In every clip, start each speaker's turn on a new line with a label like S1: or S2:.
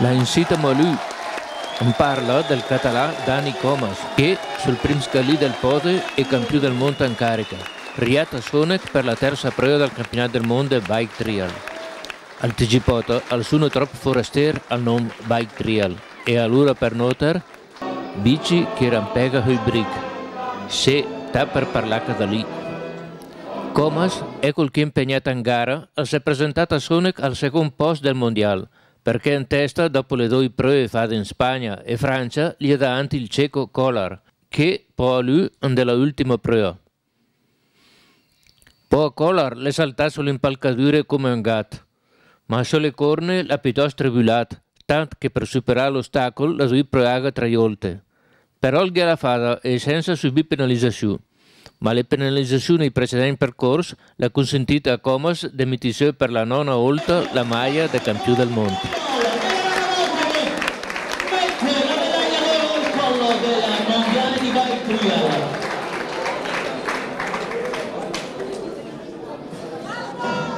S1: La incita Molù parla del català Dani Comas, che sul primo scalì del pode è campione del mondo in carica. Riata Sonek per la terza prova del campionato del mondo Bike Trial. Al TG Pota, al suono troppo forestier al nome Bike Trial e allora per notar bici che rampega hybrid. Se sta per parlare da lì. Comas è col che è impegnato in gara, si è presentato a Sonek al secondo posto del mondiale, perché in testa dopo le due prove fatte in Spagna e Francia gli è davanti il ceco Kolar, che poi a lui nella ultima prova. Poi Kolar le salta sull'impalcatura come un gatto, ma sulle corne l'ha piuttosto tribulato, tanto che per superare l'ostacolo la sua prova tra volte. Però il gara fatta è senza subire penalizzazioni, ma le penalizzazioni nei precedenti percorsi l'ha consentito a Comas di mettere per la nona volta la maglia da campione del mondo.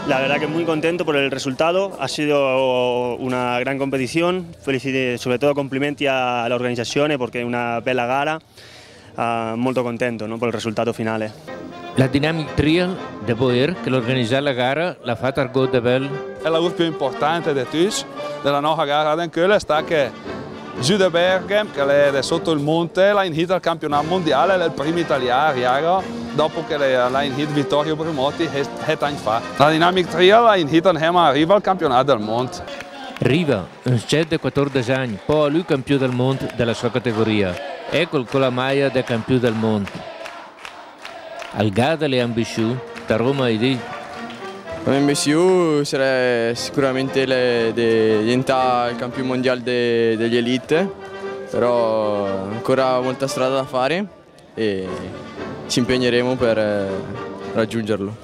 S2: La verdad que muy contento por el resultado, ha sido una gran competición, sobre todo complimenti alla organizzazione perché è una bella gara, molto contento, no, per il risultato finale.
S1: La Dynamic Trial, devo dire che l'organizzare la gara l'ha fatta al Godebel.
S3: La cosa più importante di tutti, della nuova gara di Keulen, è che Zuderberghem, che è sotto il monte, l'ha inhito al campionato mondiale, è il primo italiano, dopo che l'ha inhito Vittorio Brumotti, è anni fa. La Dynamic Trial l'ha inhito arriva al campionato del mondo.
S1: Riva, un ced di 14 anni, poi lui campione del mondo della sua categoria, ecco con la maglia del campione del mondo. Al gara le ambizioni, da Roma ID.
S4: Come MSU sarà sicuramente diventare il campione mondiale degli elite, però ancora molta strada da fare e ci impegneremo per raggiungerlo.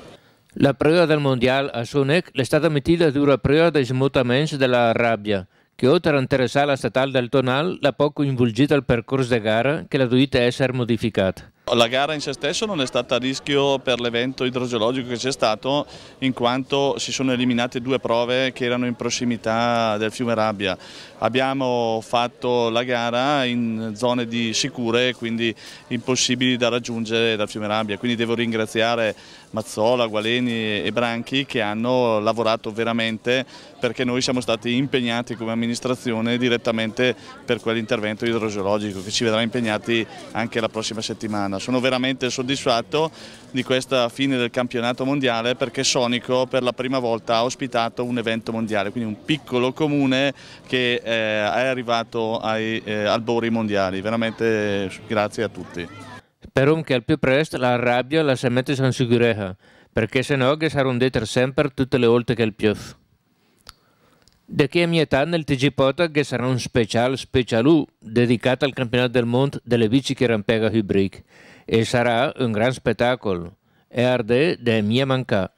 S1: La prova del mondiale a Sonek è stata mettita dura prova dei smutamenti della rabbia, che oltre a interessare la statale del Tonal, l'ha poco involgita al percorso di gara che l'ha dovuta essere modificata.
S5: La gara in se stesso non è stata a rischio per l'evento idrogeologico che c'è stato, in quanto si sono eliminate due prove che erano in prossimità del fiume Rabbia. Abbiamo fatto la gara in zone sicure, quindi impossibili da raggiungere dal fiume Rabbia. Quindi devo ringraziare Mazzola, Gualeni e Branchi che hanno lavorato veramente, perché noi siamo stati impegnati come amministrazione direttamente per quell'intervento idrogeologico che ci vedrà impegnati anche la prossima settimana. Sono veramente soddisfatto di questa fine del campionato mondiale, perché Sonico per la prima volta ha ospitato un evento mondiale, quindi un piccolo comune che è arrivato ai albori mondiali. Veramente grazie a tutti.
S1: Spero che al più presto la rabbia la si mette in sicurezza, perché sennò che saranno dette sempre tutte le volte che il piove. Da che a mia età nel TG Pota che sarà un specialù dedicato al campionato del mondo delle bici che rampega hybrid e sarà un gran spettacolo e arde da mia manca.